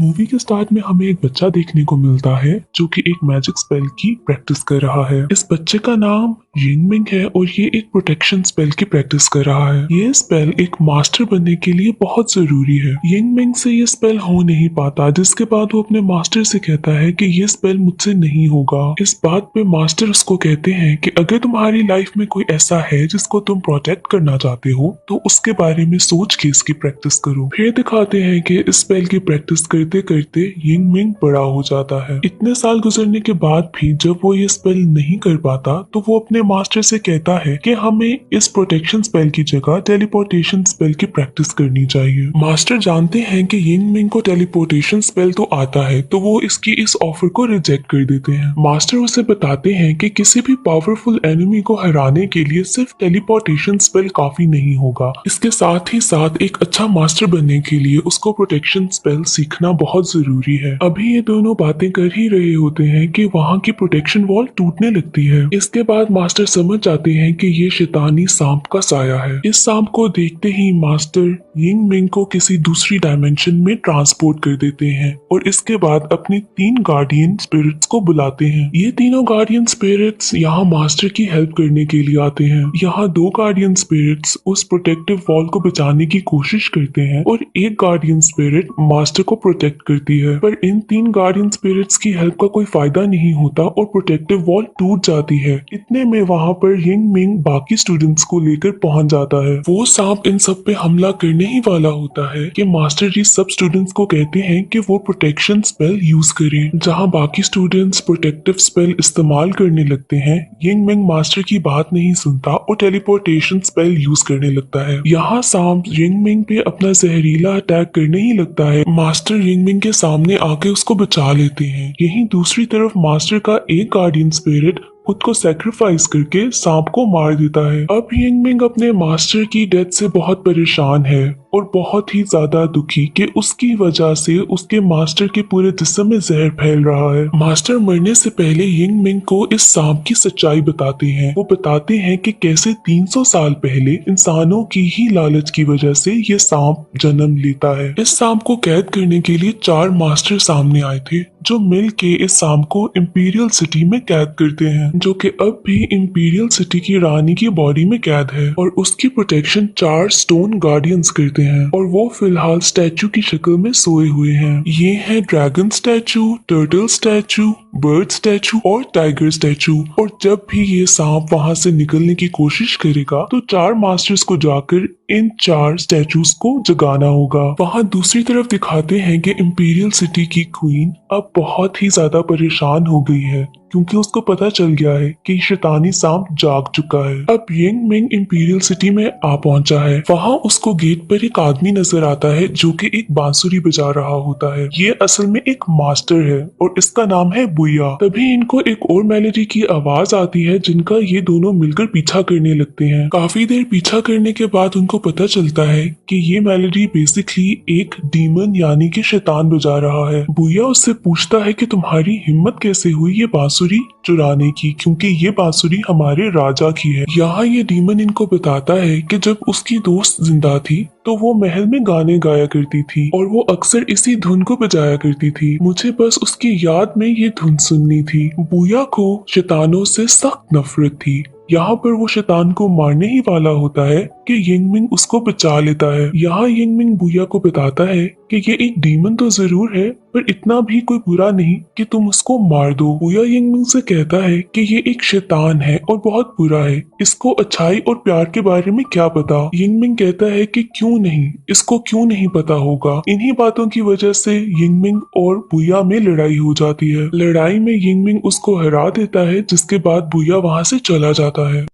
Movie के start में हमें एक बच्चा देखने को मिलता है जो कि एक मैजिक स्पेल की प्रैक्टिस कर रहा है। इस बच्चे का नाम यिंगमिंग है और ये एक प्रोटेक्शन स्पेल की प्रैक्टिस कर रहा है। ये स्पेल एक मास्टर बनने के लिए बहुत जरूरी है। यिंगमिंग से ये स्पेल हो नहीं पाता, जिसके बाद वो अपने मास्टर से कहता है कि ये स्पेल मुझसे नहीं होगा। इस बात पे मास्टर उसको कहते हैं कि अगर तुम्हारी लाइफ में कोई ऐसा है जिसको तुम प्रोटेक्ट करना चाहते हो तो उसके बारे में सोच के इसकी प्रैक्टिस करो। फिर दिखाते हैं कि इस स्पेल की प्रैक्टिस करते करते यिंगमिंग बड़ा हो जाता है। इतने साल गुजरने के बाद भी जब वो ये स्पेल नहीं कर पाता तो वो अपने मास्टर से कहता है कि हमें इस प्रोटेक्शन स्पेल की जगह टेलीपोर्टेशन स्पेल की प्रैक्टिस करनी चाहिए। मास्टर जानते हैं कि यिंगमिंग को टेलीपोर्टेशन स्पेल तो आता है, तो वो इसकी इस ऑफर को रिजेक्ट कर देते हैं। मास्टर उसे बताते हैं कि किसी भी पावरफुल एनिमी को हराने के लिए सिर्फ टेलीपोर्टेशन स्पेल काफी नहीं होगा, इसके साथ ही साथ एक अच्छा मास्टर बनने के लिए उसको प्रोटेक्शन स्पेल सीखना बहुत जरूरी है। अभी ये दोनों बातें कर ही रहे होते हैं कि वहाँ की प्रोटेक्शन वॉल टूटने लगती है। इसके बाद मास्टर समझ जाते हैं कि ये शैतानी सांप का साया है। इस सांप को देखते ही मास्टर यिंगमिंग को किसी दूसरी डायमेंशन में ट्रांसपोर्ट कर देते हैं और इसके बाद अपनी 3 गार्डियन स्पिरिट्स को बुलाते हैं। ये तीनों गार्डियन स्पिरिट्स यहाँ मास्टर की हेल्प करने के लिए आते हैं। यहाँ 2 गार्डियन स्पिरिट्स उस प्रोटेक्टिव वॉल को बचाने की कोशिश करते हैं और एक गार्डियन स्पिरिट मास्टर को प्रोटेक्ट करती है, पर इन 3 गार्डियन स्पिरिट्स की हेल्प का कोई फायदा नहीं होता और प्रोटेक्टिव वॉल टूट जाती है। इतने में वहाँ पर यिंगमिंग बाकी स्टूडेंट्स को लेकर पहुंच जाता है। वो सांप इन सब पे हमला करने ही वाला होता है कि मास्टर जी सब स्टूडेंट्स को कहते हैं कि वो प्रोटेक्शन स्पेल यूज करें। जहाँ बाकी स्टूडेंट्स प्रोटेक्टिव स्पेल इस्तेमाल करने लगते हैं, यिंगमिंग मास्टर की बात नहीं सुनता और टेलीपोर्टेशन स्पेल यूज करने लगता है। यहाँ सांप यिंगमिंग पे अपना जहरीला अटैक करने ही लगता है। मास्टर यिंगमिंग के सामने आके उसको बचा लेते हैं। यहीं दूसरी तरफ मास्टर का एक गार्डियन स्पिरिट खुद को सैक्रिफाइस करके सांप को मार देता है। अब यिंगमिंग अपने मास्टर की डेथ से बहुत परेशान है और बहुत ही ज्यादा दुखी कि उसकी वजह से उसके मास्टर के पूरे जिस्म में जहर फैल रहा है। मास्टर मरने से पहले यिंगमिंग को इस सांप की सच्चाई बताते हैं। वो बताते हैं कि कैसे 300 साल पहले इंसानों की ही लालच की वजह से ये सांप जन्म लेता है। इस सांप को कैद करने के लिए 4 मास्टर सामने आए थे जो मिल के इस सांप को इंपीरियल सिटी में कैद करते हैं, जो कि अब भी इंपीरियल सिटी की रानी की बॉडी में कैद है और उसकी प्रोटेक्शन 4 स्टोन गार्डियंस करते हैं और वो फिलहाल स्टैचू की शक्ल में सोए हुए हैं। ये है dragon statue, turtle statue, bird statue और टाइगर स्टैचू। और जब भी ये सांप वहां से निकलने की कोशिश करेगा तो 4 मास्टर्स को जाकर इन 4 स्टैचूज को जगाना होगा। वहां दूसरी तरफ दिखाते हैं कि इंपीरियल सिटी की क्वीन अब बहुत ही ज्यादा परेशान हो गई है क्योंकि उसको पता चल गया है कि शैतानी सांप जाग चुका है। अब यिंगमिंग इंपीरियल सिटी में आ पहुंचा है। वहां उसको गेट पर एक आदमी नजर आता है जो कि एक बांसुरी बजा रहा होता है। ये असल में एक मास्टर है और इसका नाम है बुया। तभी इनको एक और मेलोडी की आवाज आती है जिनका ये दोनों मिलकर पीछा करने लगते हैं। काफी देर पीछा करने के बाद उनको पता चलता है कि ये मेलोडी बेसिकली एक डीमन यानी कि शैतान बजा रहा है। बुया उससे पूछता है कि तुम्हारी हिम्मत कैसे हुई ये बांसुरी चुराने की, क्योंकि ये बांसुरी हमारे राजा की है। यहाँ ये डीमन इनको बताता है कि जब उसकी दोस्त जिंदा थी तो वो महल में गाने गाया करती थी और वो अक्सर इसी धुन को बजाया करती थी। मुझे बस उसकी याद में ये धुन सुननी थी। बुया को शैतानों से सख्त नफरत थी। यहाँ पर वो शैतान को मारने ही वाला होता है कि यिंगमिंग उसको बचा लेता है। यहाँ यिंगमिंग बुया को बताता है कि ये एक डीमन तो जरूर है पर इतना भी कोई बुरा नहीं कि तुम उसको मार दो। बुया यिंगमिंग से कहता है कि ये एक शैतान है और बहुत बुरा है, इसको अच्छाई और प्यार के बारे में क्या पता। यिंगमिंग कहता है कि क्यों नहीं, इसको क्यों नहीं पता होगा। इन्हीं बातों की वजह से यिंगमिंग और बुया में लड़ाई हो जाती है। लड़ाई में यिंगमिंग उसको हरा देता है जिसके बाद बुया वहां से चला जाता है।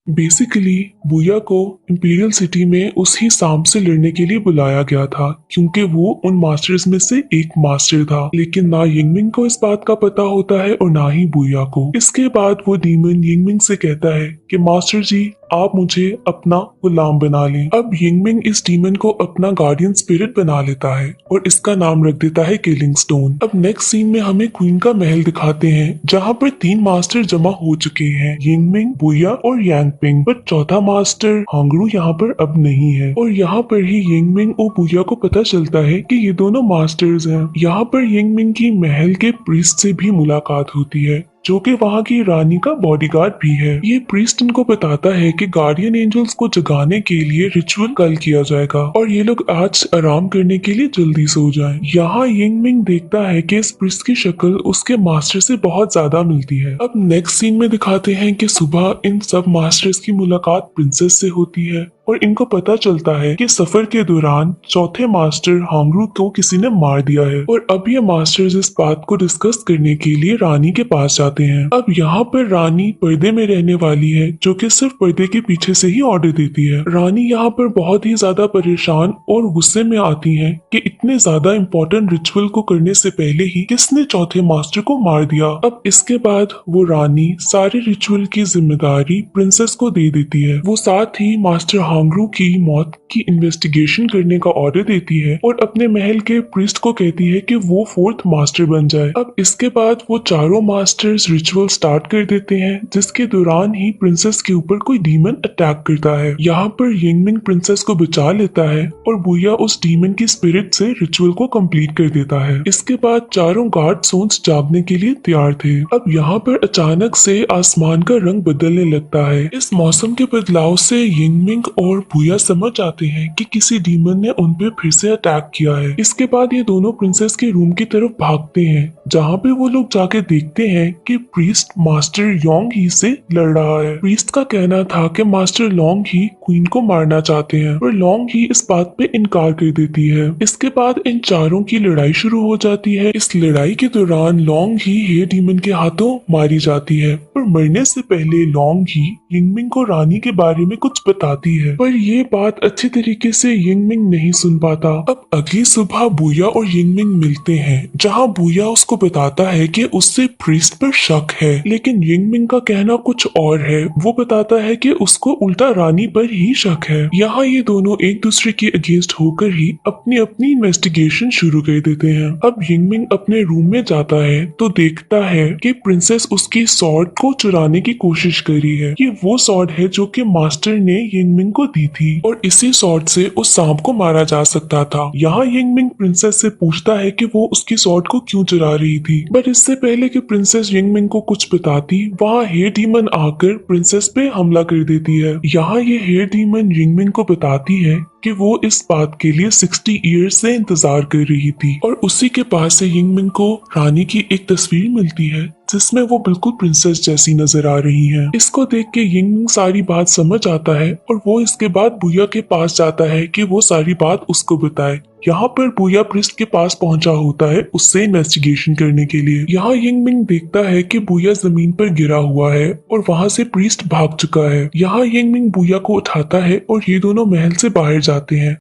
बेसिकली बुया को इंपीरियल सिटी में उसी सांप से लड़ने के लिए बुलाया गया था क्योंकि वो उन मास्टर्स में से एक मास्टर था, लेकिन ना यिंगमिंग को इस बात का पता होता है और ना ही बुया को। इसके बाद वो डीमन यिंगमिंग से कहता है कि मास्टर जी आप मुझे अपना गुलाम बना लें। अब यिंगमिंग इस डीमन को अपना गार्डियन स्पिरिट बना लेता है और इसका नाम रख देता है किलिंग स्टोन। अब नेक्स्ट सीन में हमें क्वीन का महल दिखाते हैं जहाँ पर 3 मास्टर जमा हो चुके हैं, यिंगमिंग, बुया और यांग पिंग, बट चौथा मास्टर हांगरू यहाँ पर अब नहीं है। और यहाँ पर ही यिंगमिंग और बुया को पता चलता है कि ये दोनों मास्टर्स हैं। यहाँ पर यिंगमिंग की महल के प्रीस्ट से भी मुलाकात होती है, जो कि वहाँ की रानी का बॉडीगार्ड भी है। ये प्रीस्ट इनको बताता है कि गार्डियन एंजल्स को जगाने के लिए रिचुअल कल किया जाएगा और ये लोग आज आराम करने के लिए जल्दी सो जाएं। यहाँ यिंगमिंग देखता है कि इस प्रीस्ट की शक्ल उसके मास्टर से बहुत ज्यादा मिलती है। अब नेक्स्ट सीन में दिखाते हैं कि सुबह इन सब मास्टर्स की मुलाकात प्रिंसेस से होती है और इनको पता चलता है कि सफर के दौरान चौथे मास्टर हांगरू को किसी ने मार दिया है और अब ये मास्टर्स इस बात को डिस्कस करने के लिए रानी के पास जाते हैं। अब यहाँ पर रानी पर्दे में रहने वाली है, जो कि सिर्फ पर्दे के पीछे से ही ऑर्डर देती है। रानी यहाँ पर बहुत ही ज्यादा परेशान और गुस्से में आती है कि इतने ज्यादा इम्पोर्टेंट रिचुअल को करने से पहले ही किसने चौथे मास्टर को मार दिया। अब इसके बाद वो रानी सारे रिचुअल की जिम्मेदारी प्रिंसेस को दे देती है। वो साथ ही मास्टर हांगरू की मौत की इन्वेस्टिगेशन करने का ऑर्डर देती है और अपने महल के प्रीस्ट को कहती है कि वो फोर्थ मास्टर बन जाए। अब इसके बाद वो चारों मास्टर्स रिचुअल स्टार्ट कर देते हैं, जिसके दौरान ही प्रिंसेस के ऊपर कोई डीमन अटैक करता है। यहाँ पर यिंगमिंग प्रिंसेस को बचा लेता है और बुया उस डीमन की स्पिरिट से रिचुअल को कंप्लीट कर देता है। इसके बाद चारों गार्ड सोन्स जागने के लिए तैयार थे। अब यहाँ पर अचानक से आसमान का रंग बदलने लगता है। इस मौसम के बदलाव से यिंगमिंग और बुया समझ आते हैं कि किसी डीमन ने उन पे फिर से अटैक किया है। इसके बाद ये दोनों प्रिंसेस के रूम की तरफ भागते हैं, जहाँ पे वो लोग जाके देखते हैं कि प्रीस्ट मास्टर योंग ही से लड़ रहा है। प्रीस्ट का कहना था कि मास्टर लोंग ही क्वीन को मारना चाहते हैं, पर लोंग ही इस बात पे इनकार कर देती है। इसके बाद इन चारों की लड़ाई शुरू हो जाती है। इस लड़ाई के दौरान लोंग ही हे डीमन के हाथों मारी जाती है, पर मरने से पहले लोंग ही यिंगमिंग को रानी के बारे में कुछ बताती है, पर ये बात अच्छी तरीके से यिंगमिंग नहीं सुन पाता। अब अगली सुबह बुया और यिंगमिंग मिलते हैं, जहाँ बुया उसको बताता है कि उससे प्रीस्ट पर शक है, लेकिन यिंगमिंग का कहना कुछ और है। वो बताता है कि उसको उल्टा रानी पर ही शक है। यहाँ ये दोनों एक दूसरे के अगेंस्ट होकर ही अपनी अपनी इन्वेस्टिगेशन शुरू कर देते हैं। अब यिंगमिंग अपने रूम में जाता है तो देखता है कि प्रिंसेस उसकी सॉर्ड को चुराने की कोशिश कर रही है। ये वो सॉर्ड है जो कि मास्टर ने यिंगमिंग को दी थी और इसी सॉर्ड से उस सांप को मारा जा सकता था। यहाँ यिंगमिंग प्रिंसेस से पूछता है कि वो उसकी सॉर्ड को क्यों चुरा रही थी, बट इससे पहले कि प्रिंसेस यिंगमिंग को कुछ बताती, वहाँ हेयर डीमन आकर प्रिंसेस पे हमला कर देती है। यहाँ ये हेयर डीमन यिंगमिंग को बताती है कि वो इस बात के लिए 60 ईयर्स से इंतजार कर रही थी और उसी के पास से यिंगमिंग को रानी की एक तस्वीर मिलती है, जिसमें वो बिल्कुल प्रिंसेस जैसी नजर आ रही है। इसको देख के यिंगमिंग सारी बात समझ आता है और वो इसके बाद बुया के पास जाता है कि वो सारी बात उसको बताए। यहाँ पर बुया प्रिस्ट के पास पहुंचा होता है उससे इन्वेस्टिगेशन करने के लिए। यहाँ यिंगमिंग देखता है कि बुया जमीन पर गिरा हुआ है और वहाँ से प्रिस्ट भाग चुका है। यहाँ यिंगमिंग बुया को उठाता है और ये दोनों महल से बाहर जाते हैं।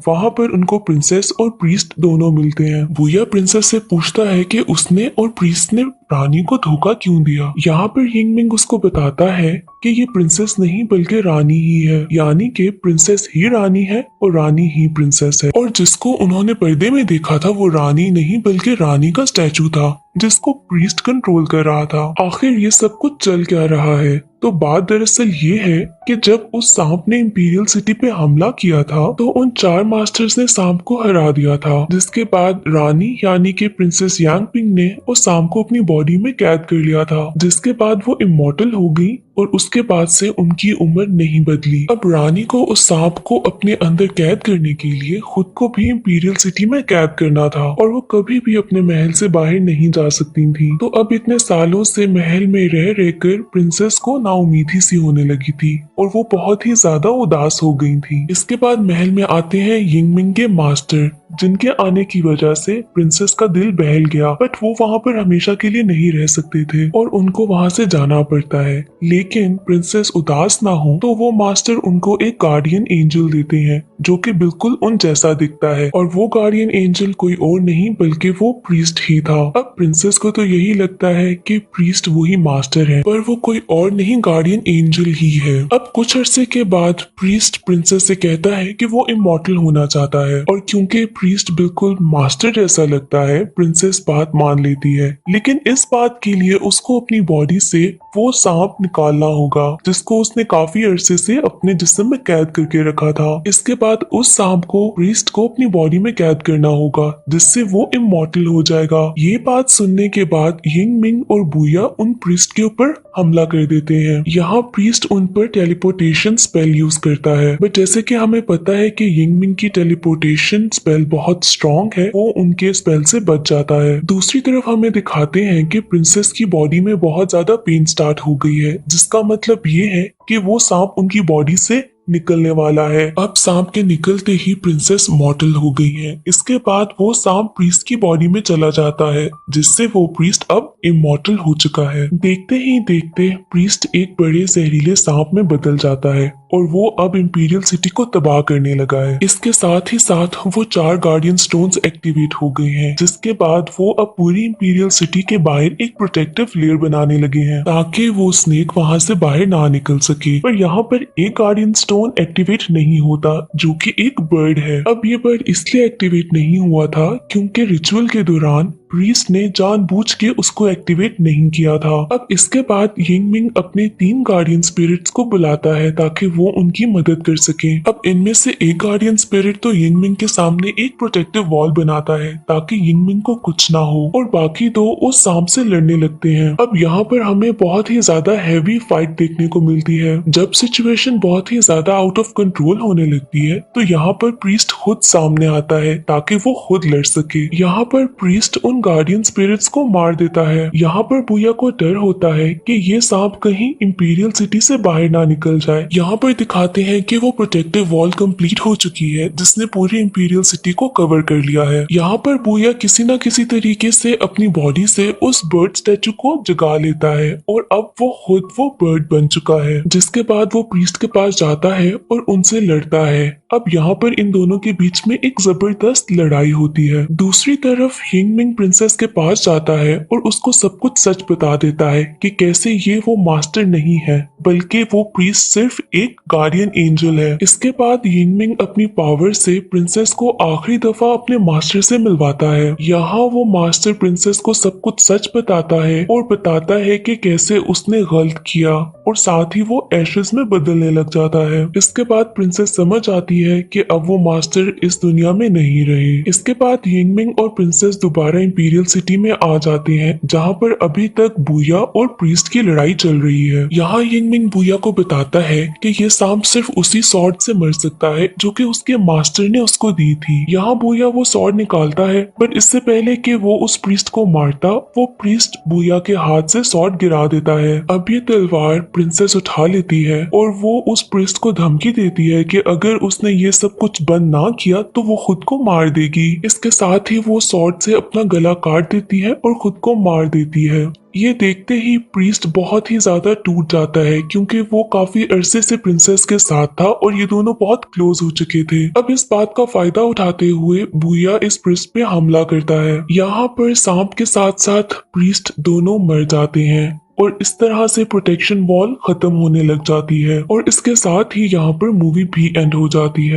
वहाँ पर उनको प्रिंसेस और प्रीस्ट दोनों मिलते हैं। बुया प्रिंसेस से पूछता है कि उसने और प्रीस्ट ने रानी को धोखा क्यों दिया। यहाँ पर यिंगमिंग उसको बताता है कि ये प्रिंसेस नहीं बल्कि रानी ही है, यानी कि प्रिंसेस ही रानी है और रानी ही प्रिंसेस है, और जिसको उन्होंने पर्दे में देखा था वो रानी नहीं बल्कि रानी का स्टैचू था, जिसको प्रीस्ट कंट्रोल कर रहा था। आखिर ये सब कुछ चल क्या रहा है? तो बात दरअसल ये है कि जब उस सांप ने इंपीरियल सिटी पे हमला किया था तो उन 4 मास्टर्स ने सांप को हरा दिया था, जिसके बाद रानी यानी कि प्रिंसेस यांगपिंग ने उस सांप को अपनी बॉडी में कैद कर लिया था, जिसके बाद वो इमॉर्टल हो गई और उसके बाद से उनकी उम्र नहीं बदली। अब रानी को उस सांप को अपने अंदर कैद करने के लिए खुद को भी इंपीरियल सिटी में कैद करना था और वो कभी भी अपने महल से बाहर नहीं जा सकती थी। तो अब इतने सालों से महल में रह रहकर प्रिंसेस को नाउमीदी सी होने लगी थी और वो बहुत ही ज्यादा उदास हो गई थी। इसके बाद महल में आते हैं यिंगमिंग के मास्टर, जिनके आने की वजह से प्रिंसेस का दिल बहल गया, बट वो वहाँ पर हमेशा के लिए नहीं रह सकते थे और उनको वहाँ से जाना पड़ता है। लेकिन प्रिंसेस उदास ना हो तो वो मास्टर उनको एक गार्डियन एंजल देते हैं, जो कि बिल्कुल उन जैसा दिखता है और वो गार्डियन एंजल कोई और नहीं बल्कि वो प्रीस्ट ही था। अब प्रिंसेस को तो यही लगता है कि प्रीस्ट वही मास्टर है, पर वो कोई और नहीं गार्डियन एंजल ही है। अब कुछ अरसे के बाद प्रीस्ट प्रिंसेस से कहता है कि वो इमॉर्टल होना चाहता है और क्योंकि प्रीस्ट बिल्कुल मास्टर जैसा लगता है, प्रिंसेस बात मान लेती है। लेकिन इस बात के लिए उसको अपनी बॉडी से वो सांप निकालना होगा जिसको उसने काफी अरसे से अपने जिस्म में कैद करके रखा था। इसके बाद उस सांप को प्रीस्ट को अपनी बॉडी में कैद करना होगा जिससे वो इमॉर्टल हो जाएगा। ये बात सुनने के बाद यिंग मिंग और बुया उन प्रीस्ट के ऊपर हमला कर देते हैं। यहाँ प्रीस्ट उन पर टेलीपोर्टेशन स्पेल यूज करता है, बट जैसे कि हमें पता है कि यिंग मिंग की टेलीपोर्टेशन स्पेल बहुत स्ट्रॉन्ग है, वो उनके स्पेल से बच जाता है। दूसरी तरफ हमें दिखाते हैं कि प्रिंसेस की बॉडी में बहुत ज्यादा पेन स्टार्ट हो गई है, जिसका मतलब ये है कि वो सांप उनकी बॉडी से निकलने वाला है। अब सांप के निकलते ही प्रिंसेस मॉर्टल हो गई है। इसके बाद वो सांप प्रीस्ट की बॉडी में चला जाता है जिससे वो प्रीस्ट अब इमॉर्टल हो चुका है। देखते ही देखते प्रीस्ट एक बड़े जहरीले सांप में बदल जाता है और वो अब इंपीरियल सिटी को तबाह करने लगा है। इसके साथ ही साथ वो 4 गार्डियन स्टोन्स एक्टिवेट हो गए हैं, जिसके बाद वो अब पूरी इंपीरियल सिटी के बाहर एक प्रोटेक्टिव लेयर बनाने लगे हैं ताकि वो स्नेक वहां से बाहर ना निकल सके। पर यहाँ पर एक गार्डियन स्टोन एक्टिवेट नहीं होता जो कि एक बर्ड है। अब ये बर्ड इसलिए एक्टिवेट नहीं हुआ था क्योंकि रिचुअल के दौरान प्रीस्ट ने जानबूझ के उसको एक्टिवेट नहीं किया था। अब इसके बाद यिंग मिंग अपने 3 गार्डियन स्पिरिट्स को बुलाता है ताकि वो उनकी मदद कर सके। अब इनमें से एक गार्डियन स्पिरिट तो यिंग मिंग के सामने एक प्रोटेक्टिव वॉल बनाता है ताकि यिंग मिंग को कुछ ना हो और बाकी 2 उस सांप से लड़ने लगते हैं। अब यहाँ पर हमें बहुत ही ज्यादा हैवी फाइट देखने को मिलती है। जब सिचुएशन बहुत ही ज्यादा आउट ऑफ कंट्रोल होने लगती है तो यहाँ पर प्रीस्ट खुद सामने आता है ताकि वो खुद लड़ सके। यहाँ पर प्रीस्ट उन गार्डियन स्पिरिट्स को मार देता है। यहाँ पर बुया को डर होता है कि ये सांप कहीं इंपीरियल सिटी से बाहर ना निकल जाए। यहाँ पर दिखाते हैं कि वो प्रोटेक्टिव वॉल कंप्लीट हो चुकी है जिसने पूरी इंपीरियल सिटी को कवर कर लिया है। यहाँ पर बुया किसी न किसी तरीके से अपनी बॉडी से उस बर्ड स्टैचू को जगा लेता है और अब वो खुद वो बर्ड बन चुका है, जिसके बाद वो प्रीस्ट के पास जाता है और उनसे लड़ता है। अब यहाँ पर इन दोनों के बीच में एक जबरदस्त लड़ाई होती है। दूसरी तरफ यिंग मिंग प्रिंसेस के पास जाता है और उसको सब कुछ सच बता देता है कि कैसे ये वो मास्टर नहीं है बल्कि वो प्रीस्ट सिर्फ एक गार्डियन एंजल है। इसके बाद यिंग मिंग अपनी पावर से प्रिंसेस को आखिरी दफा अपने मास्टर से मिलवाता है। यहाँ वो मास्टर प्रिंसेस को सब कुछ सच बताता है और बताता है कि कैसे उसने गलत किया और साथ ही वो एशेस में बदलने लग जाता है। इसके बाद प्रिंसेस समझ आती है कि अब वो मास्टर इस दुनिया में नहीं रहे। इसके बाद यिंग मिंग और प्रिंसेस दोबारा इंपीरियल सिटी में आ जाते हैं जहाँ पर अभी तक बुया और प्रीस्ट की लड़ाई चल रही है। यहाँ यिंग मिंग बुया को बताता है कि ये सांप सिर्फ उसी सॉर्ड से मर सकता है जो कि उसके मास्टर ने उसको दी थी। यहाँ बुया वो सॉर्ड निकालता है, बट इससे पहले कि वो उस प्रीस्ट को मारता, वो प्रीस्ट बुया के हाथ से सॉर्ड गिरा देता है। अब ये तलवार प्रिंसेस उठा लेती है और वो उस प्रीस्ट को धमकी देती है कि अगर उसने ये सब कुछ बंद ना किया तो वो खुद को मार देगी। इसके साथ ही वो सॉर्ड से अपना गला काट देती है और खुद को मार देती है। ये देखते ही प्रीस्ट बहुत ही ज्यादा टूट जाता है क्योंकि वो काफी अरसे से प्रिंसेस के साथ था और ये दोनों बहुत क्लोज हो चुके थे। अब इस बात का फायदा उठाते हुए बुया इस प्रीस्ट पे हमला करता है। यहाँ पर सांप के साथ साथ प्रीस्ट दोनों मर जाते हैं और इस तरह से प्रोटेक्शन वॉल खत्म होने लग जाती है और इसके साथ ही यहाँ पर मूवी भी एंड हो जाती है।